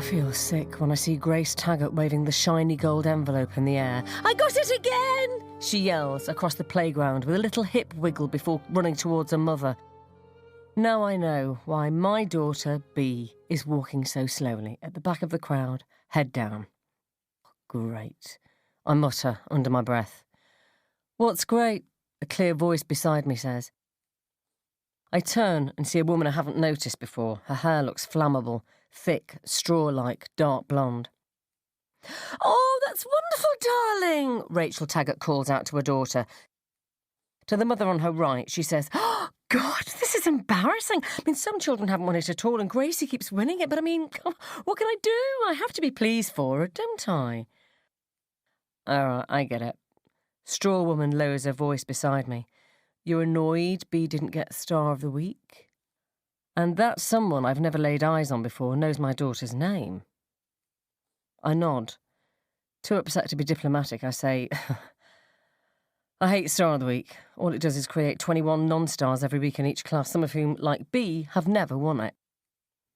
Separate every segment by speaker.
Speaker 1: feel sick when I see Grace Taggart waving the shiny gold envelope in the air. I got it again! She yells across the playground with a little hip wiggle before running towards her mother. Now I know why my daughter, Bea, is walking so slowly at the back of the crowd, head down. Great, I mutter under my breath. What's great? A clear voice beside me says. I turn and see a woman I haven't noticed before. Her hair looks flammable, thick, straw-like, dark blonde. Oh, that's wonderful, darling, Rachel Taggart calls out to her daughter. To the mother on her right, she says, oh, God, this is embarrassing. I mean, some children haven't won it at all, and Gracie keeps winning it, but I mean, what can I do? I have to be pleased for her, don't I? All right, I get it. Straw woman lowers her voice beside me. You're annoyed Bea didn't get Star of the Week? And that someone I've never laid eyes on before knows my daughter's name. I nod. Too upset to be diplomatic, I say, I hate Star of the Week. All it does is create 21 non-stars every week in each class, some of whom, like Bea, have never won it.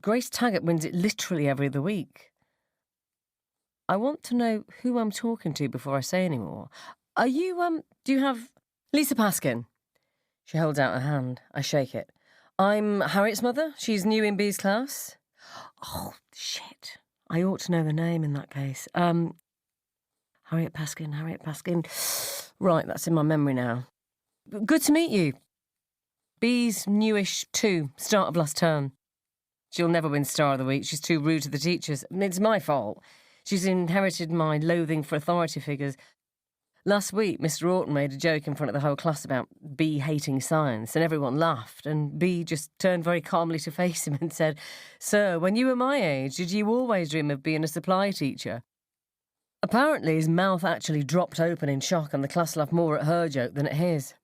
Speaker 1: Grace Taggart wins it literally every other week. I want to know who I'm talking to before I say any more. Are you, do you have... Lisa Paskin. She holds out her hand. I shake it. I'm Harriet's mother. She's new in Bea's class. Oh, shit. I ought to know the name in that case. Harriet Paskin. Right, that's in my memory now. Good to meet you. Bea's newish too, start of last term. She'll never win Star of the Week. She's too rude to the teachers. It's my fault. She's inherited my loathing for authority figures. Last week, Mr. Orton made a joke in front of the whole class about Bea hating science, and everyone laughed, and Bea just turned very calmly to face him and said, Sir, when you were my age, did you always dream of being a supply teacher? Apparently, his mouth actually dropped open in shock, and the class laughed more at her joke than at his.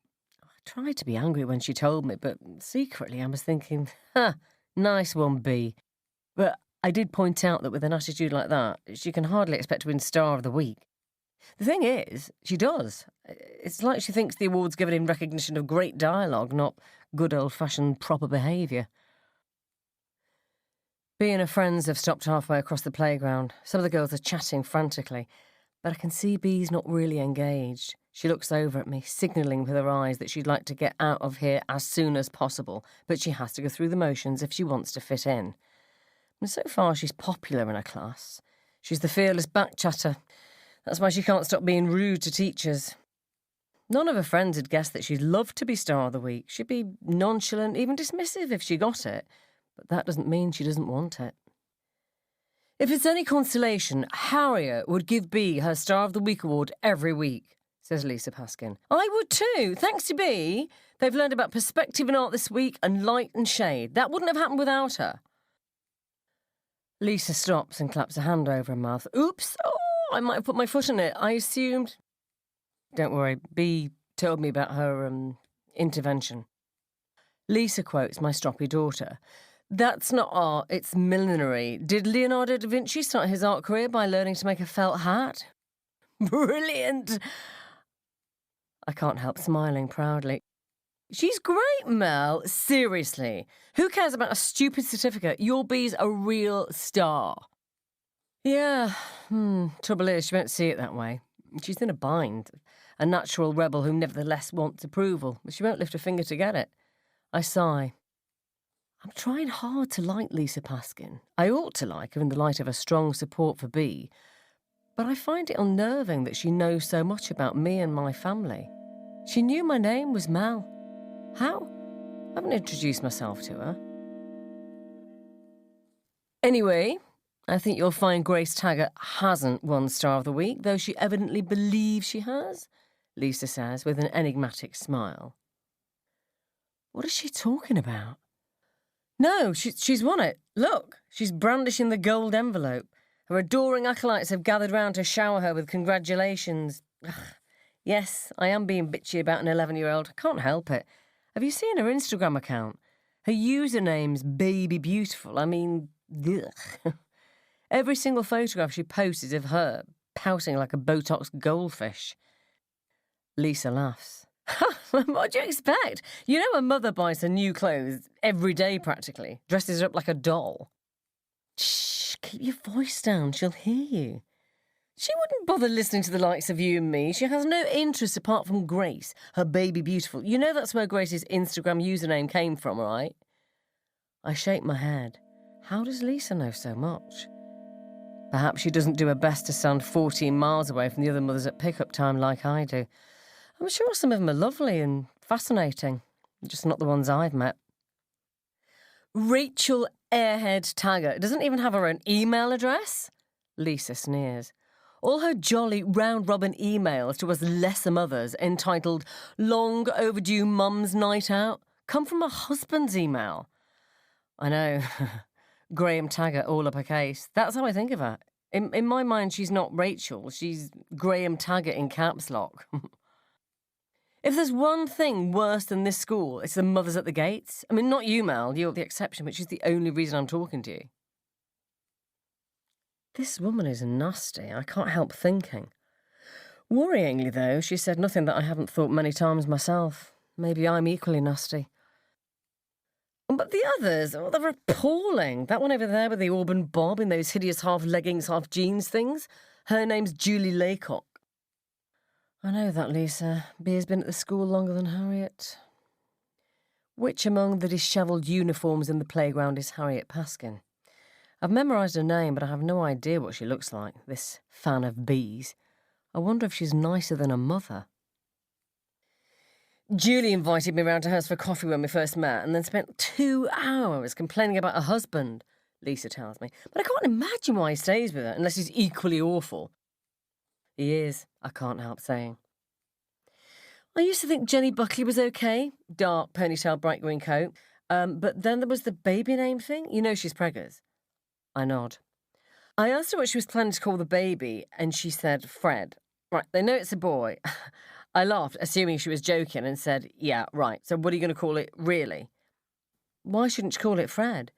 Speaker 1: I tried to be angry when she told me, but secretly I was thinking, nice one, Bea. But I did point out that with an attitude like that, she can hardly expect to win Star of the Week. The thing is, she does. It's like she thinks the award's given in recognition of great dialogue, not good old-fashioned proper behaviour. Bea and her friends have stopped halfway across the playground. Some of the girls are chatting frantically, but I can see Bea's not really engaged. She looks over at me, signalling with her eyes that she'd like to get out of here as soon as possible, but she has to go through the motions if she wants to fit in. And so far, she's popular in her class. She's the fearless backchatter. That's why she can't stop being rude to teachers. None of her friends had guessed that she'd love to be Star of the Week. She'd be nonchalant, even dismissive if she got it. But that doesn't mean she doesn't want it. If it's any consolation, Harriet would give Bea her Star of the Week award every week, says Lisa Paskin. I would too. Thanks to Bea, they've learned about perspective in art this week and light and shade. That wouldn't have happened without her. Lisa stops and claps a hand over her mouth. Oops. Oh, I might have put my foot in it. I assumed... Don't worry, Bea told me about her, intervention. Lisa quotes my stroppy daughter. That's not art, it's millinery. Did Leonardo da Vinci start his art career by learning to make a felt hat? Brilliant! I can't help smiling proudly. She's great, Mel. Seriously. Who cares about a stupid certificate? Your Bea's a real star. Yeah, trouble is, she won't see it that way. She's in a bind. A natural rebel who nevertheless wants approval, but she won't lift a finger to get it. I sigh. I'm trying hard to like Lisa Paskin. I ought to like her in the light of her strong support for Bea, but I find it unnerving that she knows so much about me and my family. She knew my name was Mel. How? I haven't introduced myself to her. Anyway, I think you'll find Grace Taggart hasn't won Star of the Week, though she evidently believes she has, Lisa says with an enigmatic smile. What is she talking about? No, she's won it. Look, she's brandishing the gold envelope. Her adoring acolytes have gathered round to shower her with congratulations. Ugh. Yes, I am being bitchy about an 11-year-old. I can't help it. Have you seen her Instagram account? Her username's Baby Beautiful. I mean, ugh. Every single photograph she posts is of her, pouting like a Botox goldfish. Lisa laughs. What do you expect? You know her mother buys her new clothes every day practically, dresses her up like a doll. Shh, keep your voice down. She'll hear you. She wouldn't bother listening to the likes of you and me. She has no interest apart from Grace, her baby beautiful. You know that's where Grace's Instagram username came from, right? I shake my head. How does Lisa know so much? Perhaps she doesn't do her best to stand 14 miles away from the other mothers at pickup time like I do. I'm sure some of them are lovely and fascinating, just not the ones I've met. Rachel Airhead Taggart doesn't even have her own email address? Lisa sneers. All her jolly round-robin emails to us lesser mothers entitled Long Overdue Mum's Night Out come from her husband's email. I know. Graham Taggart, all uppercase. That's how I think of her. In my mind, she's not Rachel. She's Graham Taggart in caps lock. If there's one thing worse than this school, it's the mothers at the gates. I mean, not you, Mel. You're the exception, which is the only reason I'm talking to you. This woman is nasty. I can't help thinking. Worryingly, though, she said nothing that I haven't thought many times myself. Maybe I'm equally nasty. But the others, oh, they're appalling. That one over there with the auburn bob in those hideous half-leggings, half-jeans things. Her name's Julie Laycock. I know that, Lisa. Bea's been at the school longer than Harriet. Which among the dishevelled uniforms in the playground is Harriet Paskin? I've memorised her name, but I have no idea what she looks like, this fan of bees. I wonder if she's nicer than her mother. Julie invited me round to hers for coffee when we first met and then spent 2 hours complaining about her husband, Lisa tells me. But I can't imagine why he stays with her unless he's equally awful. He is, I can't help saying. I used to think Jenny Buckley was okay, dark ponytail, bright green coat. But then there was the baby name thing. You know she's preggers. I nod. I asked her what she was planning to call the baby, and she said Fred. Right, they know it's a boy. I laughed, assuming she was joking, and said, yeah, right, so what are you going to call it, really? Why shouldn't she call it Fred?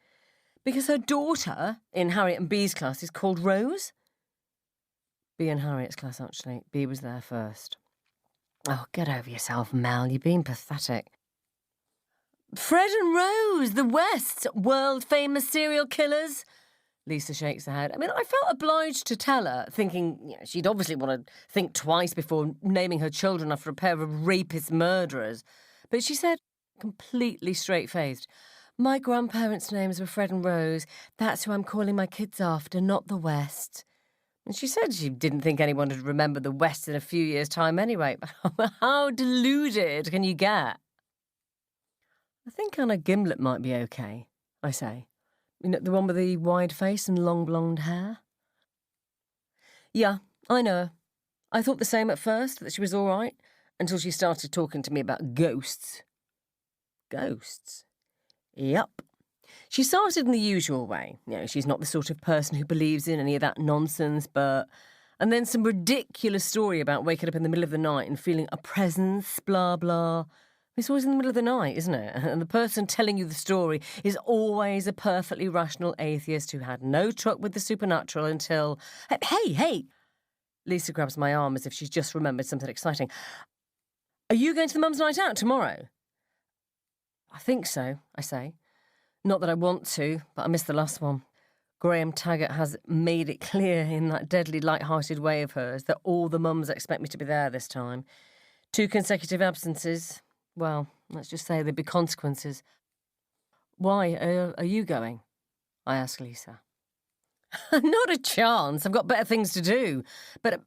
Speaker 1: Because her daughter in Harriet and Bee's class is called Rose. Bee and Harriet's class, actually. Bee was there first. Oh, get over yourself, Mel. You're being pathetic. Fred and Rose, the West's world-famous serial killers. Lisa shakes her head. I mean, I felt obliged to tell her, thinking she'd obviously want to think twice before naming her children after a pair of rapist murderers. But she said, completely straight-faced, my grandparents' names were Fred and Rose. That's who I'm calling my kids after, not the West. And she said she didn't think anyone would remember the West in a few years' time anyway. How deluded can you get? I think Anna Gimlet might be okay, I say. You know, the one with the wide face and long blonde hair? Yeah, I know her. I thought the same at first, that she was all right, until she started talking to me about ghosts. Ghosts? Yup. She started in the usual way. She's not the sort of person who believes in any of that nonsense, but... And then some ridiculous story about waking up in the middle of the night and feeling a presence, blah, blah... It's always in the middle of the night, isn't it? And the person telling you the story is always a perfectly rational atheist who had no truck with the supernatural until... Hey! Lisa grabs my arm as if she's just remembered something exciting. Are you going to the Mum's Night Out tomorrow? I think so, I say. Not that I want to, but I missed the last one. Graham Taggart has made it clear in that deadly light-hearted way of hers that all the mums expect me to be there this time. 2 consecutive absences... Well, let's just say there'd be consequences. Why, are you going? I ask Lisa. Not a chance. I've got better things to do. But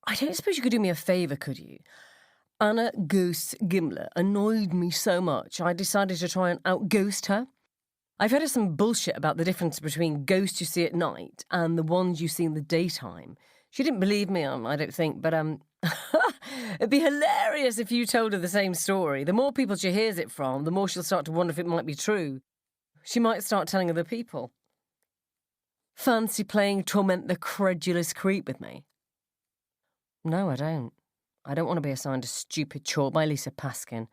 Speaker 1: I don't suppose you could do me a favour, could you? Anna Ghost Gimlet annoyed me so much I decided to try and out-ghost her. I've heard of some bullshit about the difference between ghosts you see at night and the ones you see in the daytime. She didn't believe me, I don't think, but it'd be hilarious if you told her the same story. The more people she hears it from, the more she'll start to wonder if it might be true. She might start telling other people. Fancy playing torment the credulous creep with me? No, I don't. I don't want to be assigned a stupid chore by Lisa Paskin.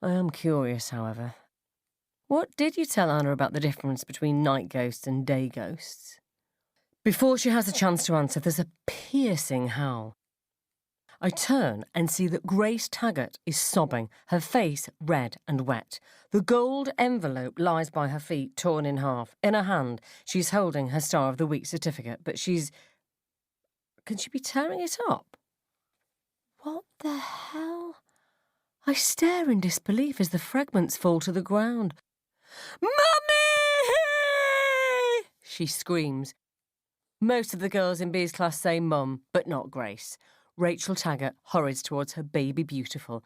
Speaker 1: I am curious, however. What did you tell Anna about the difference between night ghosts and day ghosts? Before she has a chance to answer, there's a piercing howl. I turn and see that Grace Taggart is sobbing, her face red and wet. The gold envelope lies by her feet, torn in half. In her hand, she's holding her Star of the Week certificate, but she's... Can she be tearing it up? What the hell? I stare in disbelief as the fragments fall to the ground. Mummy! She screams. Most of the girls in B's class say mum, but not Grace. Rachel Taggart hurries towards her baby beautiful.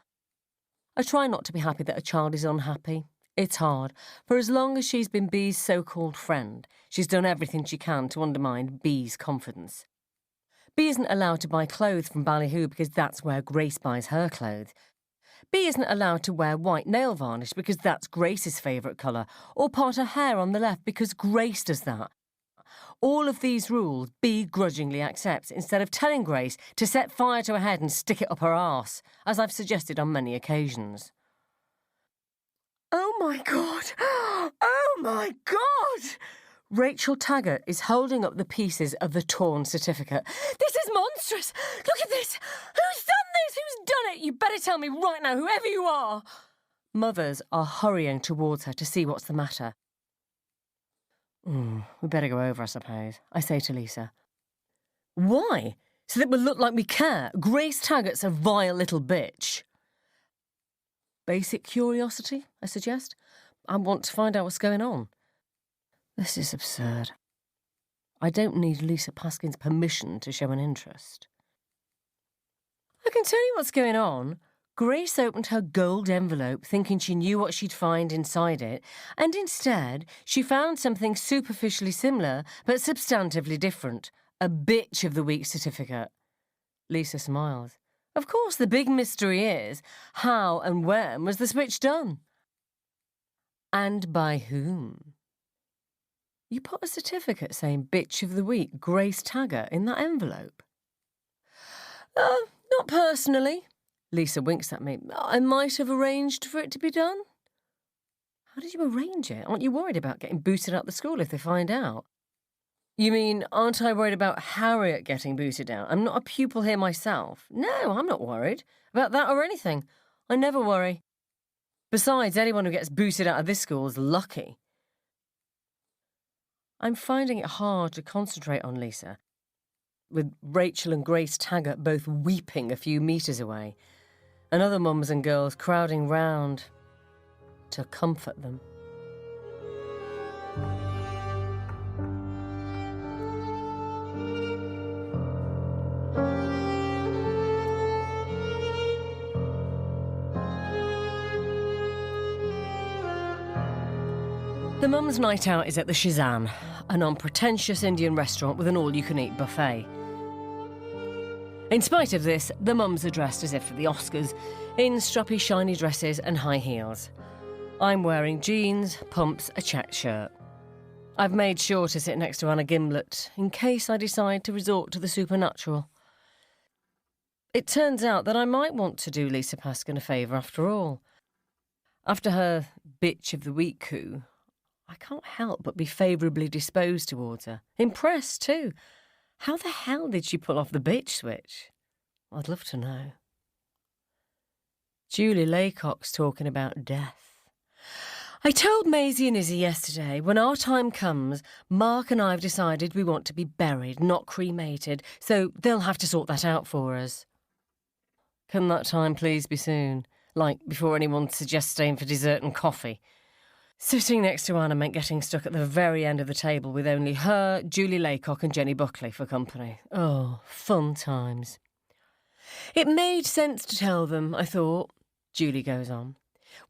Speaker 1: I try not to be happy that a child is unhappy. It's hard. For as long as she's been B's so-called friend, she's done everything she can to undermine B's confidence. B isn't allowed to buy clothes from Ballyhoo because that's where Grace buys her clothes. B isn't allowed to wear white nail varnish because that's Grace's favourite colour, or part her hair on the left because Grace does that. All of these rules B grudgingly accepts instead of telling Grace to set fire to her head and stick it up her arse, as I've suggested on many occasions. Oh my God! Oh my God! Rachel Taggart is holding up the pieces of the torn certificate. This is monstrous! Look at this! Who's done this? Who's done it? You better tell me right now, whoever you are! Mothers are hurrying towards her to see what's the matter. We better go over, I suppose, I say to Lisa. Why? So that we'll look like we care. Grace Taggart's a vile little bitch. Basic curiosity, I suggest. I want to find out what's going on. This is absurd. I don't need Lisa Paskin's permission to show an interest. I can tell you what's going on. Grace opened her gold envelope thinking she knew what she'd find inside it, and instead she found something superficially similar but substantively different. A Bitch of the Week certificate. Lisa smiles. Of course, the big mystery is, how and when was the switch done? And by whom? You put a certificate saying Bitch of the Week, Grace Taggart, in that envelope? Not personally. Lisa winks at me. I might have arranged for it to be done. How did you arrange it? Aren't you worried about getting booted out the school if they find out? You mean, aren't I worried about Harriet getting booted out? I'm not a pupil here myself. No, I'm not worried about that or anything. I never worry. Besides, anyone who gets booted out of this school is lucky. I'm finding it hard to concentrate on Lisa, with Rachel and Grace Taggart both weeping a few metres away, and other mums and girls crowding round to comfort them. The mum's night out is at the Shazam, an unpretentious Indian restaurant with an all-you-can-eat buffet. In spite of this, the mums are dressed as if for the Oscars, in strappy shiny dresses and high heels. I'm wearing jeans, pumps, a checked shirt. I've made sure to sit next to Anna Gimlet, in case I decide to resort to the supernatural. It turns out that I might want to do Lisa Paskin a favour after all. After her Bitch of the Week coup, I can't help but be favourably disposed towards her. Impressed, too. How the hell did she pull off the bitch switch? I'd love to know. Julie Laycock's talking about death. I told Maisie and Izzy yesterday, when our time comes, Mark and I have decided we want to be buried, not cremated, so they'll have to sort that out for us. Can that time please be soon? Like, before anyone suggests staying for dessert and coffee? Sitting next to Anna meant getting stuck at the very end of the table with only her, Julie Laycock and Jenny Buckley for company. Oh, fun times. It made sense to tell them, I thought. Julie goes on.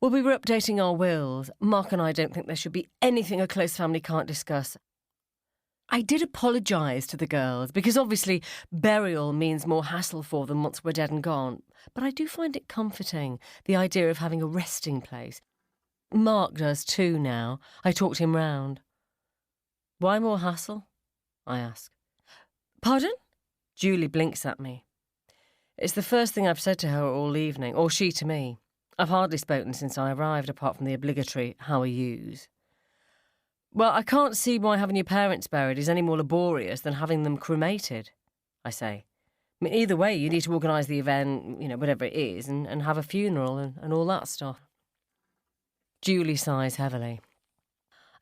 Speaker 1: Well, we were updating our wills. Mark and I don't think there should be anything a close family can't discuss. I did apologise to the girls, because obviously burial means more hassle for them once we're dead and gone. But I do find it comforting, the idea of having a resting place. Mark does too now. I talked him round. Why more hassle? I ask. Pardon? Julie blinks at me. It's the first thing I've said to her all evening, or she to me. I've hardly spoken since I arrived, apart from the obligatory how are yous. Well, I can't see why having your parents buried is any more laborious than having them cremated, I say. I mean, either way, you need to organise the event, whatever it is, and have a funeral and all that stuff. Julie sighs heavily.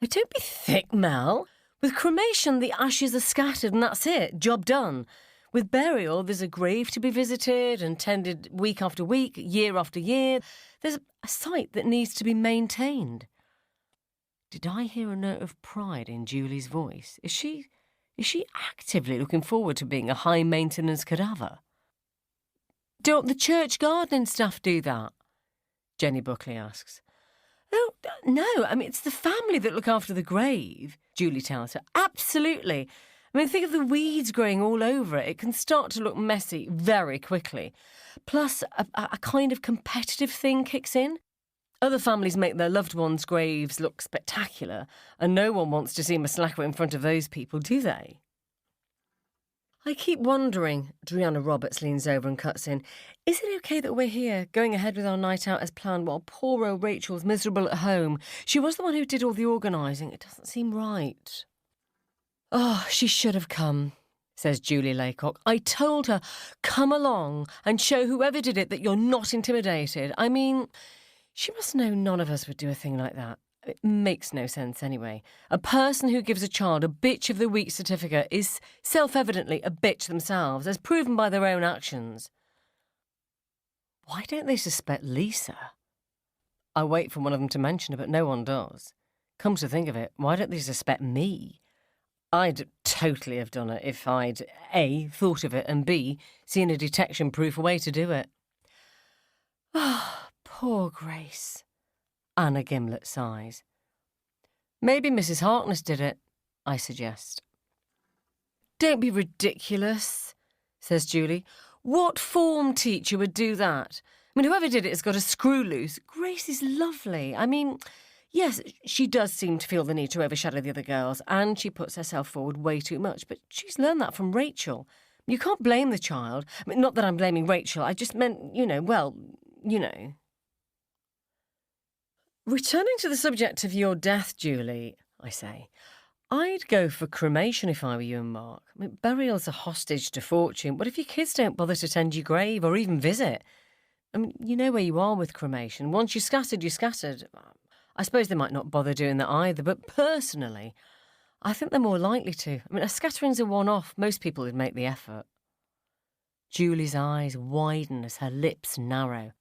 Speaker 1: Oh, don't be thick, Mel. With cremation, the ashes are scattered and that's it. Job done. With burial, there's a grave to be visited and tended week after week, year after year. There's a site that needs to be maintained. Did I hear a note of pride in Julie's voice? Is she actively looking forward to being a high-maintenance cadaver? Don't the church gardening staff do that? Jenny Buckley asks. Oh, no, it's the family that look after the grave, Julie tells her. Absolutely. Think of the weeds growing all over it. It can start to look messy very quickly. Plus, a kind of competitive thing kicks in. Other families make their loved ones' graves look spectacular, and no one wants to seem a slacker in front of those people, do they? I keep wondering, Drianna Roberts leans over and cuts in, is it okay that we're here, going ahead with our night out as planned while poor old Rachel's miserable at home? She was the one who did all the organising. It doesn't seem right. Oh, she should have come, says Julie Laycock. I told her, come along and show whoever did it that you're not intimidated. She must know none of us would do a thing like that. It makes no sense anyway. A person who gives a child a Bitch of the Week certificate is self-evidently a bitch themselves, as proven by their own actions. Why don't they suspect Lisa? I wait for one of them to mention it, but no one does. Come to think of it, why don't they suspect me? I'd totally have done it if I'd A, thought of it, and B, seen a detection-proof way to do it. Ah, poor Grace. Anna Gimlet sighs. Maybe Mrs. Harkness did it, I suggest. Don't be ridiculous, says Julie. What form teacher would do that? Whoever did it has got a screw loose. Grace is lovely. Yes, she does seem to feel the need to overshadow the other girls, and she puts herself forward way too much, but she's learned that from Rachel. You can't blame the child. Not that I'm blaming Rachel, I just meant, Returning to the subject of your death, Julie, I say, I'd go for cremation if I were you and Mark. Burial's a hostage to fortune. What if your kids don't bother to tend your grave or even visit? You know where you are with cremation. Once you're scattered, you're scattered. I suppose they might not bother doing that either, but personally, I think they're more likely to. A scattering's a one-off. Most people would make the effort. Julie's eyes widen as her lips narrow.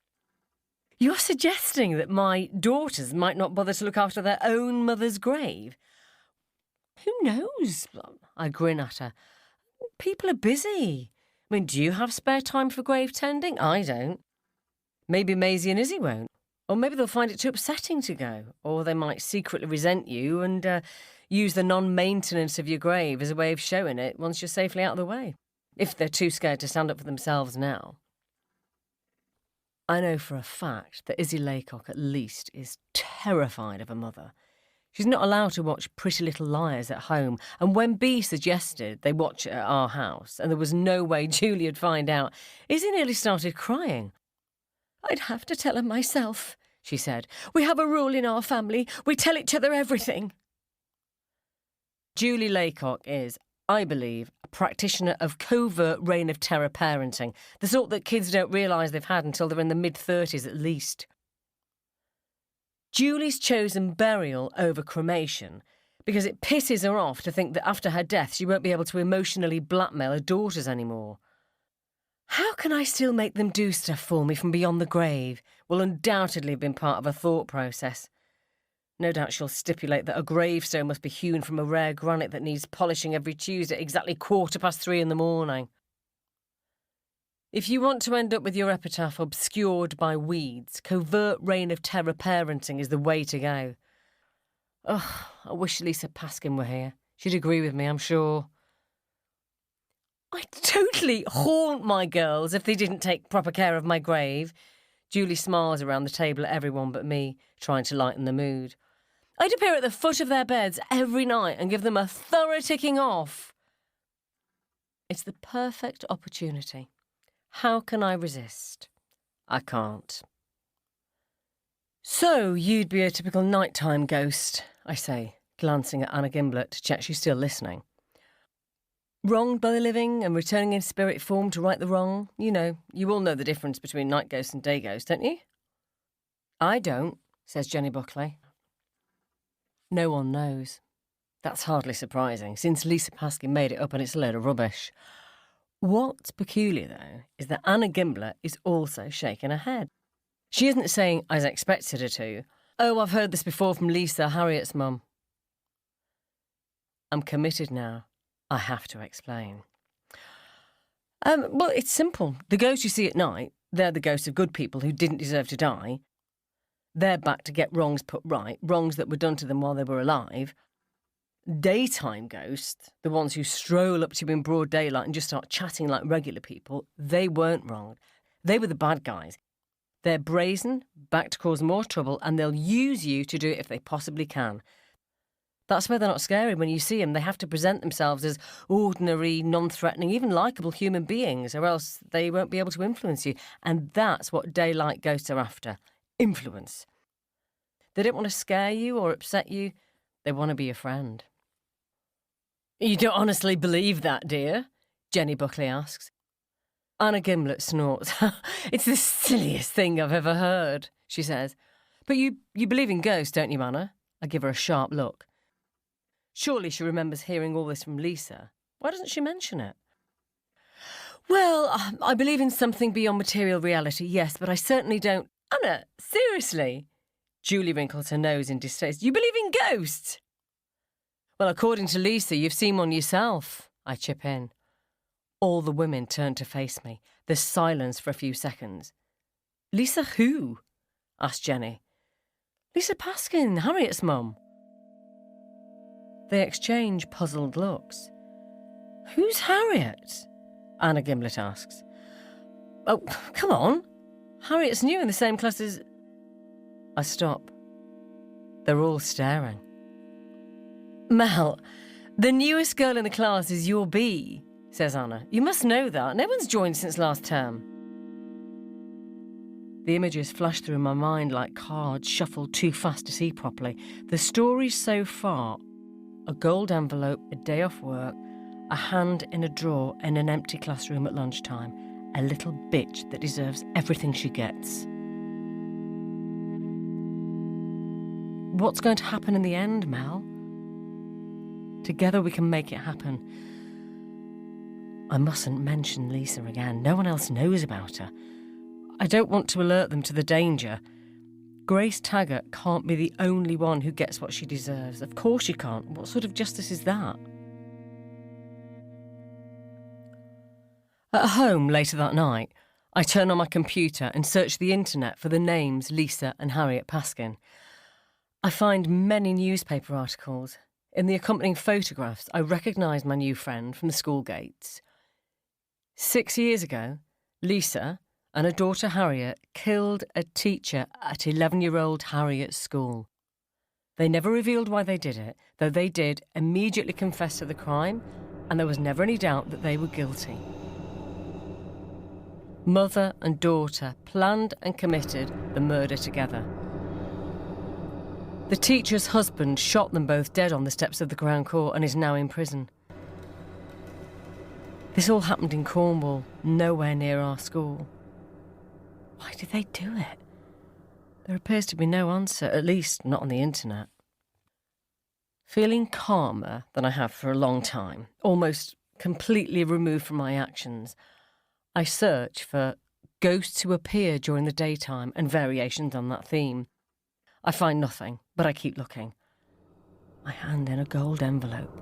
Speaker 1: You're suggesting that my daughters might not bother to look after their own mother's grave? Who knows? I grin at her. People are busy. Do you have spare time for grave tending? I don't. Maybe Maisie and Izzy won't. Or maybe they'll find it too upsetting to go. Or they might secretly resent you and use the non-maintenance of your grave as a way of showing it once you're safely out of the way. If they're too scared to stand up for themselves now. I know for a fact that Izzy Laycock, at least, is terrified of her mother. She's not allowed to watch Pretty Little Liars at home, and when Bea suggested they watch it at our house, and there was no way Julia'd find out, Izzy nearly started crying. I'd have to tell her myself, she said. We have a rule in our family. We tell each other everything. Julie Laycock is, I believe, a practitioner of covert reign of terror parenting, the sort that kids don't realise they've had until they're in the mid-30s at least. Julie's chosen burial over cremation because it pisses her off to think that after her death she won't be able to emotionally blackmail her daughters anymore. How can I still make them do stuff for me from beyond the grave will undoubtedly have been part of her thought process. No doubt she'll stipulate that a gravestone must be hewn from a rare granite that needs polishing every Tuesday at exactly 3:15 in the morning. If you want to end up with your epitaph obscured by weeds, covert reign of terror parenting is the way to go. Ugh, I wish Lisa Paskin were here. She'd agree with me, I'm sure. I'd totally haunt my girls if they didn't take proper care of my grave. Julie smiles around the table at everyone but me, trying to lighten the mood. I'd appear at the foot of their beds every night and give them a thorough ticking off. It's the perfect opportunity. How can I resist? I can't. So you'd be a typical nighttime ghost, I say, glancing at Anna Gimblett to check she's still listening. Wronged by the living and returning in spirit form to right the wrong. You all know the difference between night ghosts and day ghosts, don't you? I don't, says Jenny Buckley. No one knows. That's hardly surprising, since Lisa Paskin made it up and it's a load of rubbish. What's peculiar, though, is that Anna Gimbler is also shaking her head. She isn't saying, as I expected her to, "Oh, I've heard this before from Lisa, Harriet's mum." I'm committed now. I have to explain. Well, it's simple. The ghosts you see at night, they're the ghosts of good people who didn't deserve to die. They're back to get wrongs put right, wrongs that were done to them while they were alive. Daytime ghosts, the ones who stroll up to you in broad daylight and just start chatting like regular people, they weren't wronged. They were the bad guys. They're brazen, back to cause more trouble, and they'll use you to do it if they possibly can. That's why they're not scary when you see them. They have to present themselves as ordinary, non-threatening, even likeable human beings, or else they won't be able to influence you. And that's what daylight ghosts are after. Influence. They don't want to scare you or upset you. They want to be your friend. You don't honestly believe that, dear? Jenny Buckley asks. Anna Gimlet snorts. It's the silliest thing I've ever heard, she says. But you believe in ghosts, don't you, Anna? I give her a sharp look. Surely she remembers hearing all this from Lisa. Why doesn't she mention it? Well, I believe in something beyond material reality, yes, but I certainly don't... Anna, seriously? Julie wrinkles her nose in distaste. You believe in ghosts? Well, according to Lisa, you've seen one yourself, I chip in. All the women turn to face me. There's silence for a few seconds. Lisa who? Asked Jenny. Lisa Paskin, Harriet's mum. They exchange puzzled looks. Who's Harriet? Anna Gimlet asks. Oh, come on. Harriet's new in the same class as... I stop. They're all staring. Mel, the newest girl in the class is your B, says Anna. You must know that. No one's joined since last term. The images flash through my mind like cards shuffled too fast to see properly. The story so far: a gold envelope, a day off work, a hand in a drawer in an empty classroom at lunchtime, a little bitch that deserves everything she gets. What's going to happen in the end, Mel? Together we can make it happen. I mustn't mention Lisa again. No one else knows about her. I don't want to alert them to the danger. Grace Taggart can't be the only one who gets what she deserves. Of course she can't. What sort of justice is that? At home later that night, I turn on my computer and search the internet for the names Lisa and Harriet Paskin. I find many newspaper articles. In the accompanying photographs, I recognise my new friend from the school gates. 6 years ago, Lisa and her daughter Harriet killed a teacher at 11-year-old Harriet's school. They never revealed why they did it, though they did immediately confess to the crime, and there was never any doubt that they were guilty. Mother and daughter planned and committed the murder together. The teacher's husband shot them both dead on the steps of the Crown Court and is now in prison. This all happened in Cornwall, nowhere near our school. Why did they do it? There appears to be no answer, at least not on the internet. Feeling calmer than I have for a long time, almost completely removed from my actions, I search for ghosts who appear during the daytime and variations on that theme. I find nothing, but I keep looking. I hand in a gold envelope.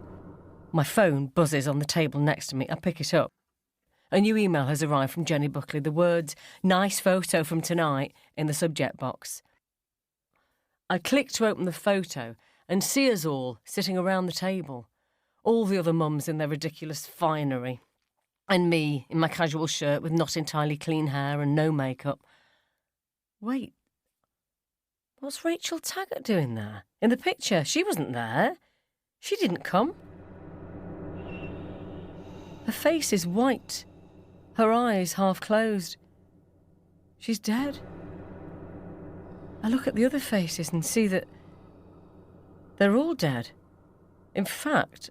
Speaker 1: My phone buzzes on the table next to me. I pick it up. A new email has arrived from Jenny Buckley. The words, "Nice photo from tonight," in the subject box. I click to open the photo and see us all sitting around the table. All the other mums in their ridiculous finery. And me in my casual shirt with not entirely clean hair and no makeup. Wait. What's Rachel Taggart doing there? In the picture, she wasn't there. She didn't come. Her face is white, her eyes half closed. She's dead. I look at the other faces and see that they're all dead. In fact,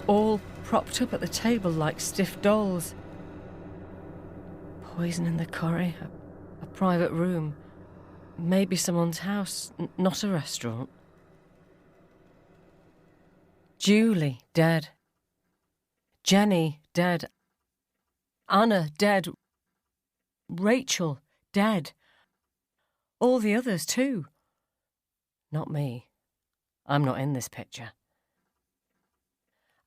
Speaker 1: all propped up at the table like stiff dolls. Poison in the curry, a private room. Maybe someone's house, not a restaurant. Julie, dead. Jenny, dead. Anna, dead. Rachel, dead. All the others, too. Not me. I'm not in this picture.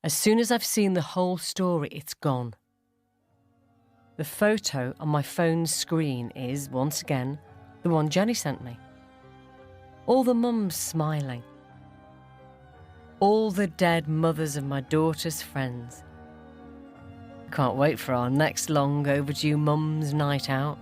Speaker 1: As soon as I've seen the whole story, it's gone. The photo on my phone's screen is, once again, the one Jenny sent me. All the mums smiling. All the dead mothers of my daughter's friends. Can't wait for our next long overdue mums night out.